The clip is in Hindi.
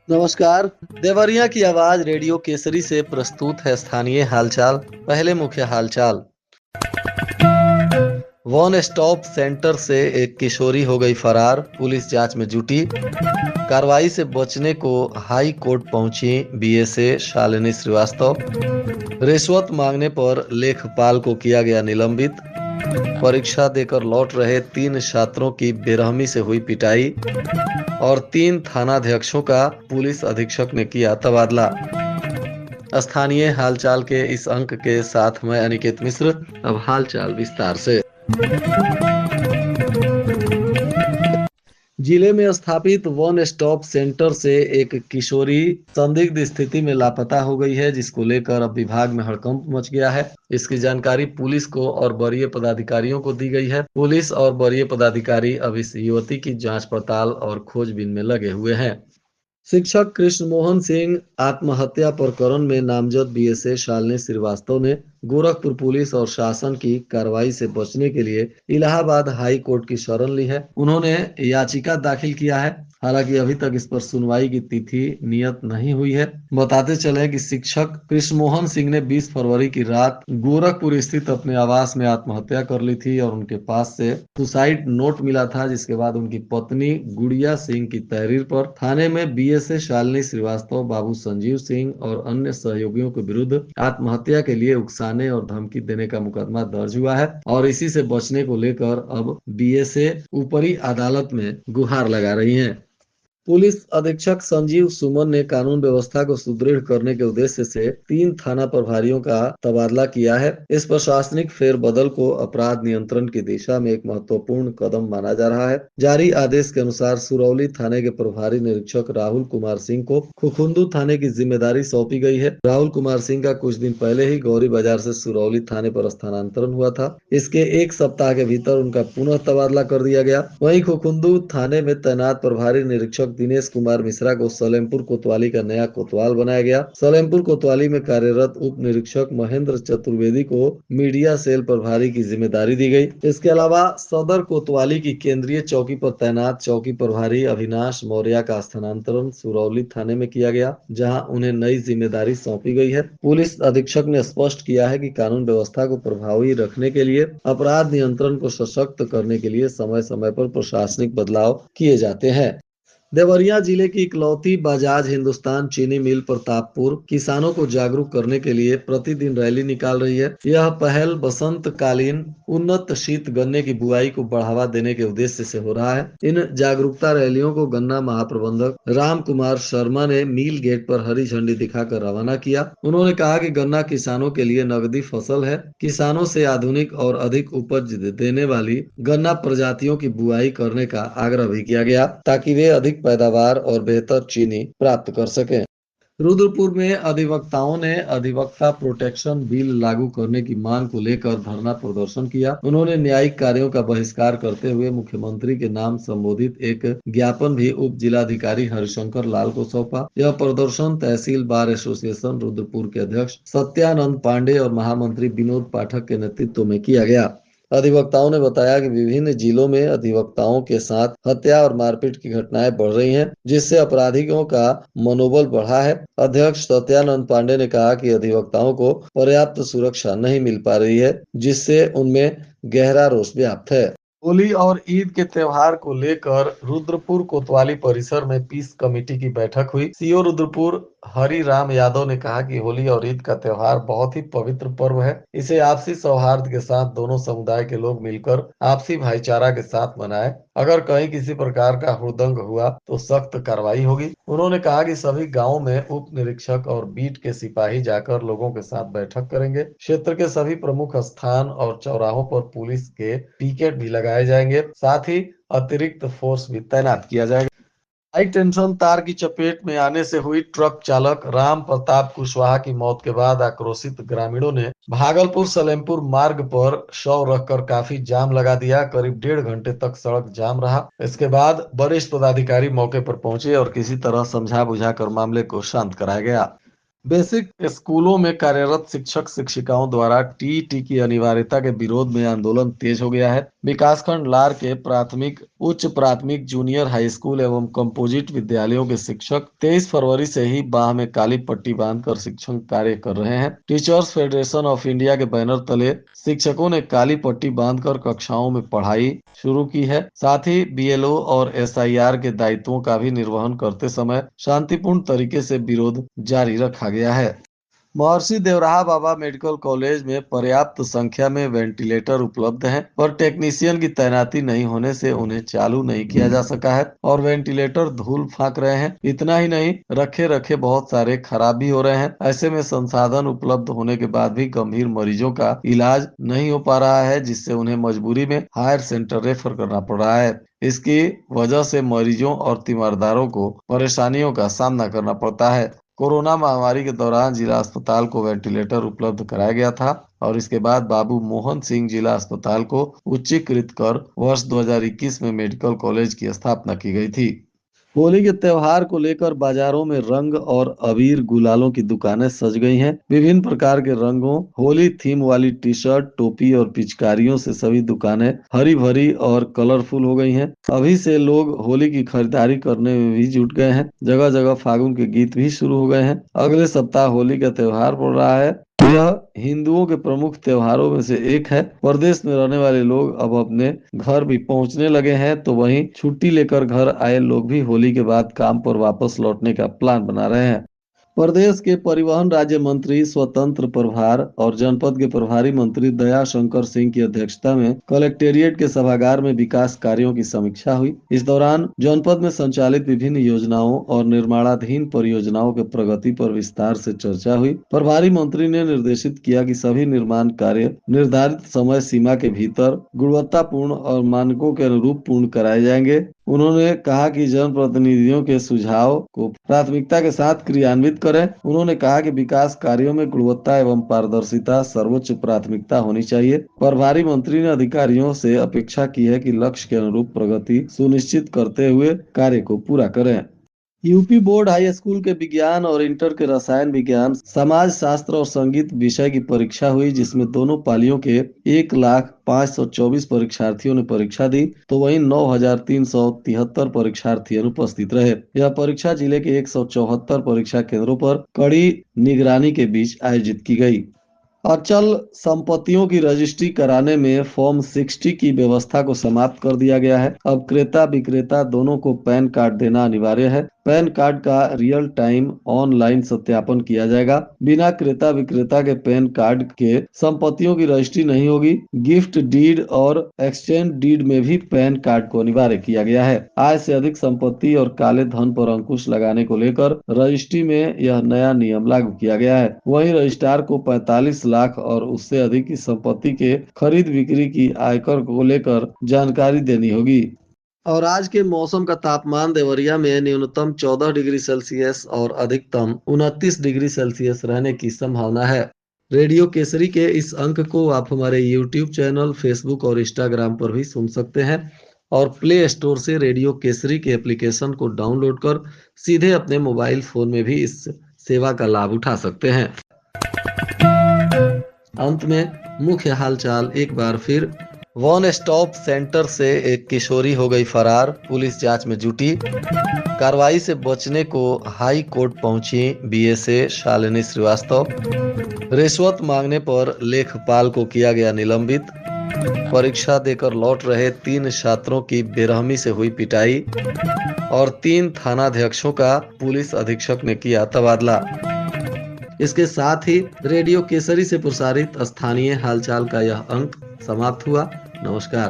नमस्कार। देवरिया की आवाज रेडियो केसरी से प्रस्तुत है स्थानीय हालचाल। पहले मुख्य हालचाल। वन स्टॉप सेंटर से एक किशोरी हो गई फरार, पुलिस जांच में जुटी। कार्रवाई से बचने को हाई कोर्ट पहुंची बीएसए शालिनी श्रीवास्तव। रिश्वत मांगने पर लेखपाल को किया गया निलंबित। परीक्षा देकर लौट रहे 3 छात्रों की बेरहमी से हुई पिटाई और 3 थानाध्यक्षों का पुलिस अधीक्षक ने किया तबादला। स्थानीय हालचाल के इस अंक के साथ मैं अनिकेत मिश्र। अब हालचाल विस्तार से। जिले में स्थापित वन स्टॉप सेंटर से एक किशोरी संदिग्ध स्थिति में लापता हो गई है, जिसको लेकर अब विभाग में हड़कंप मच गया है। इसकी जानकारी पुलिस को और वरीय पदाधिकारियों को दी गई है। पुलिस और वरीय पदाधिकारी अब इस युवती की जांच पड़ताल और खोजबीन में लगे हुए हैं। शिक्षक कृष्ण मोहन सिंह आत्महत्या प्रकरण में नामजद बीएसए शालिनी श्रीवास्तव ने गोरखपुर पुलिस और शासन की कार्रवाई से बचने के लिए इलाहाबाद हाई कोर्ट की शरण ली है। उन्होंने याचिका दाखिल किया है। हालांकि अभी तक इस पर सुनवाई की तिथि नियत नहीं हुई है। बताते चले कि शिक्षक कृष्ण मोहन सिंह ने 20 फरवरी की रात गोरखपुर स्थित अपने आवास में आत्महत्या कर ली थी और उनके पास से सुसाइड नोट मिला था, जिसके बाद उनकी पत्नी गुड़िया सिंह की तहरीर पर थाने में बीएसए शालिनी श्रीवास्तव, बाबू संजीव सिंह और अन्य सहयोगियों के विरुद्ध आत्महत्या के लिए उकसाने और धमकी देने का मुकदमा दर्ज हुआ है और इसी से बचने को लेकर अब बीएसए ऊपरी अदालत में गुहार लगा रही है। पुलिस अधीक्षक संजीव सुमन ने कानून व्यवस्था को सुदृढ़ करने के उद्देश्य से 3 थाना प्रभारियों का तबादला किया है। इस प्रशासनिक फेरबदल को अपराध नियंत्रण की दिशा में एक महत्वपूर्ण कदम माना जा रहा है। जारी आदेश के अनुसार सुरौली थाने के प्रभारी निरीक्षक राहुल कुमार सिंह को खुखुंदू थाने की जिम्मेदारी सौंपी गई है। राहुल कुमार सिंह का कुछ दिन पहले ही गौरी बाजार से सुरौली थाने पर स्थानांतरण हुआ था। इसके 1 सप्ताह के भीतर उनका पुनः तबादला कर दिया गया। वहीं खुखुंदू थाने में तैनात प्रभारी निरीक्षक दिनेश कुमार मिश्रा को सलेमपुर कोतवाली का नया कोतवाल बनाया गया। सलेमपुर कोतवाली में कार्यरत उप निरीक्षक महेंद्र चतुर्वेदी को मीडिया सेल प्रभारी की जिम्मेदारी दी गई। इसके अलावा सदर कोतवाली की केंद्रीय चौकी पर तैनात चौकी प्रभारी अविनाश मौर्य का स्थानांतरण सुरौली थाने में किया गया, जहां उन्हें नई जिम्मेदारी सौंपी गई है। पुलिस अधीक्षक ने स्पष्ट किया है कि कानून व्यवस्था को प्रभावी रखने के लिए, अपराध नियंत्रण को सशक्त करने के लिए समय समय पर प्रशासनिक बदलाव किए जाते हैं। देवरिया जिले की इकलौती बजाज हिंदुस्तान चीनी मिल प्रतापपुर किसानों को जागरूक करने के लिए प्रतिदिन रैली निकाल रही है। यह पहल बसंतकालीन उन्नत शीत गन्ने की बुआई को बढ़ावा देने के उद्देश्य से हो रहा है। इन जागरूकता रैलियों को गन्ना महाप्रबंधक राम कुमार शर्मा ने मिल गेट पर हरी झंडी दिखाकर रवाना किया। उन्होंने कहा कि गन्ना किसानों के लिए नकदी फसल है। किसानों से आधुनिक और अधिक उपज देने वाली गन्ना प्रजातियों की बुआई करने का आग्रह भी किया गया, ताकि वे अधिक पैदावार और बेहतर चीनी प्राप्त कर सकें। रुद्रपुर में अधिवक्ताओं ने अधिवक्ता प्रोटेक्शन बिल लागू करने की मांग को लेकर धरना प्रदर्शन किया। उन्होंने न्यायिक कार्यों का बहिष्कार करते हुए मुख्यमंत्री के नाम संबोधित एक ज्ञापन भी उप जिलाधिकारी हरिशंकर लाल को सौंपा। यह प्रदर्शन तहसील बार एसोसिएशन रुद्रपुर के अध्यक्ष सत्यानंद पांडे और महामंत्री विनोद पाठक के नेतृत्व में किया गया। अधिवक्ताओं ने बताया कि विभिन्न जिलों में अधिवक्ताओं के साथ हत्या और मारपीट की घटनाएं बढ़ रही हैं, जिससे अपराधियों का मनोबल बढ़ा है। अध्यक्ष सत्यानंद पांडे ने कहा कि अधिवक्ताओं को पर्याप्त सुरक्षा नहीं मिल पा रही है, जिससे उनमें गहरा रोष व्याप्त है। होली और ईद के त्योहार को लेकर रुद्रपुर कोतवाली परिसर में पीस कमेटी की बैठक हुई। सीओ रुद्रपुर हरि राम यादव ने कहा कि होली और ईद का त्योहार बहुत ही पवित्र पर्व है। इसे आपसी सौहार्द के साथ दोनों समुदाय के लोग मिलकर आपसी भाईचारा के साथ मनाएं। अगर कहीं किसी प्रकार का हुड़दंग हुआ तो सख्त कार्रवाई होगी। उन्होंने कहा कि सभी गांवों में उप निरीक्षक और बीट के सिपाही जाकर लोगों के साथ बैठक करेंगे। क्षेत्र के सभी प्रमुख स्थान और चौराहों पर पुलिस के पिकेट भी लगाए जाएंगे। साथ ही अतिरिक्त फोर्स भी तैनात किया जाएगा। हाई टेंशन तार की चपेट में आने से हुई ट्रक चालक राम प्रताप कुशवाहा की मौत के बाद आक्रोशित ग्रामीणों ने भागलपुर सलेमपुर मार्ग पर शव रखकर काफी जाम लगा दिया। करीब 1.5 घंटे तक सड़क जाम रहा। इसके बाद वरिष्ठ पदाधिकारी मौके पर पहुंचे और किसी तरह समझा बुझा कर मामले को शांत कराया गया। बेसिक स्कूलों में कार्यरत शिक्षक शिक्षिकाओं द्वारा टीईटी की अनिवार्यता के विरोध में आंदोलन तेज हो गया है। विकासखंड लार के प्राथमिक, उच्च प्राथमिक, जूनियर हाई स्कूल एवं कंपोजिट विद्यालयों के शिक्षक 23 फरवरी से ही बाह में काली पट्टी बांधकर शिक्षण कार्य कर रहे हैं। टीचर्स फेडरेशन ऑफ इंडिया के बैनर तले शिक्षकों ने काली पट्टी बांधकर कक्षाओं में पढ़ाई शुरू की है। साथ ही बीएलओ और एसआईआर के दायित्वों का भी निर्वहन करते समय शांतिपूर्ण तरीके से विरोध जारी रखा गया है। महर्षि देवराहा बाबा मेडिकल कॉलेज में पर्याप्त संख्या में वेंटिलेटर उपलब्ध हैं, पर टेक्नीशियन की तैनाती नहीं होने से उन्हें चालू नहीं किया जा सका है और वेंटिलेटर धूल फाक रहे हैं। इतना ही नहीं, रखे रखे बहुत सारे खराब भी हो रहे हैं। ऐसे में संसाधन उपलब्ध होने के बाद भी गंभीर मरीजों का इलाज नहीं हो पा रहा है, जिससे उन्हें मजबूरी में हायर सेंटर रेफर करना पड़ रहा है। इसकी वजह से मरीजों और तीमारदारों को परेशानियों का सामना करना पड़ता है। कोरोना महामारी के दौरान जिला अस्पताल को वेंटिलेटर उपलब्ध कराया गया था और इसके बाद बाबू मोहन सिंह जिला अस्पताल को उच्चीकृत कर वर्ष 2021 में मेडिकल कॉलेज की स्थापना की गई थी। होली के त्योहार को लेकर बाजारों में रंग और अबीर गुलालों की दुकानें सज गई हैं। विभिन्न प्रकार के रंगों, होली थीम वाली टी शर्ट, टोपी और पिचकारियों से सभी दुकानें हरी भरी और कलरफुल हो गई हैं। अभी से लोग होली की खरीदारी करने में भी जुट गए हैं। जगह जगह फागुन के गीत भी शुरू हो गए हैं। अगले सप्ताह होली का त्योहार पड़ रहा है। यह हिंदुओं के प्रमुख त्योहारों में से एक है। प्रदेश में रहने वाले लोग अब अपने घर भी पहुंचने लगे हैं, तो वहीं छुट्टी लेकर घर आए लोग भी होली के बाद काम पर वापस लौटने का प्लान बना रहे हैं। प्रदेश के परिवहन राज्य मंत्री स्वतंत्र प्रभार और जनपद के प्रभारी मंत्री दया शंकर सिंह की अध्यक्षता में कलेक्टेरिएट के सभागार में विकास कार्यों की समीक्षा हुई। इस दौरान जनपद में संचालित विभिन्न योजनाओं और निर्माणाधीन परियोजनाओं के प्रगति पर विस्तार से चर्चा हुई। प्रभारी मंत्री ने निर्देशित किया कि सभी निर्माण कार्य निर्धारित समय सीमा के भीतर गुणवत्तापूर्ण और मानकों के अनुरूप पूर्ण कराए जाएंगे। उन्होंने कहा कि जनप्रतिनिधियों के सुझाव को प्राथमिकता के साथ क्रियान्वित करें। उन्होंने कहा कि विकास कार्यों में गुणवत्ता एवं पारदर्शिता सर्वोच्च प्राथमिकता होनी चाहिए। प्रभारी मंत्री ने अधिकारियों से अपेक्षा की है कि लक्ष्य के अनुरूप प्रगति सुनिश्चित करते हुए कार्य को पूरा करें। यूपी बोर्ड हाई स्कूल के विज्ञान और इंटर के रसायन विज्ञान, समाज शास्त्र और संगीत विषय की परीक्षा हुई, जिसमें दोनों पालियों के 1,05,24 परीक्षार्थियों ने परीक्षा दी, तो वहीं 9,373 परीक्षार्थी अनुपस्थित रहे। यह परीक्षा जिले के 174 परीक्षा केंद्रों पर कड़ी निगरानी के बीच आयोजित की गई। अचल संपत्तियों की रजिस्ट्री कराने में फॉर्म 60 की व्यवस्था को समाप्त कर दिया गया है। अब क्रेता विक्रेता दोनों को पैन कार्ड देना अनिवार्य है। पैन कार्ड का रियल टाइम ऑनलाइन सत्यापन किया जाएगा। बिना क्रेता विक्रेता के पैन कार्ड के संपत्तियों की रजिस्ट्री नहीं होगी। गिफ्ट डीड और एक्सचेंज डीड में भी पैन कार्ड को अनिवार्य किया गया है। आय से अधिक संपत्ति और काले धन पर अंकुश लगाने को लेकर रजिस्ट्री में यह नया नियम लागू किया गया है। वहीं रजिस्ट्रार को 45 लाख और उससे अधिक की संपत्ति के खरीद बिक्री की आयकर को लेकर जानकारी देनी होगी। और आज के मौसम का तापमान देवरिया में न्यूनतम 14 डिग्री सेल्सियस और अधिकतम 29 डिग्री सेल्सियस रहने की संभावना है। रेडियो केसरी के इस अंक को आप हमारे यूट्यूब चैनल, फेसबुक और इंस्टाग्राम पर भी सुन सकते हैं और प्ले स्टोर से रेडियो केसरी के एप्लीकेशन को डाउनलोड कर सीधे अपने मोबाइल फोन में भी इस सेवा का लाभ उठा सकते हैं। अंत में मुख्य हालचाल एक बार फिर। वन स्टॉप सेंटर से एक किशोरी हो गई फरार, पुलिस जांच में जुटी। कार्रवाई से बचने को हाई कोर्ट पहुंची बीएसए शालिनी श्रीवास्तव। रिश्वत मांगने पर लेखपाल को किया गया निलंबित। परीक्षा देकर लौट रहे 3 छात्रों की बेरहमी से हुई पिटाई और 3 थानाध्यक्षों का पुलिस अधीक्षक ने किया तबादला। इसके साथ ही रेडियो केसरी से प्रसारित स्थानीय हालचाल का यह अंक समाप्त हुआ। नमस्कार।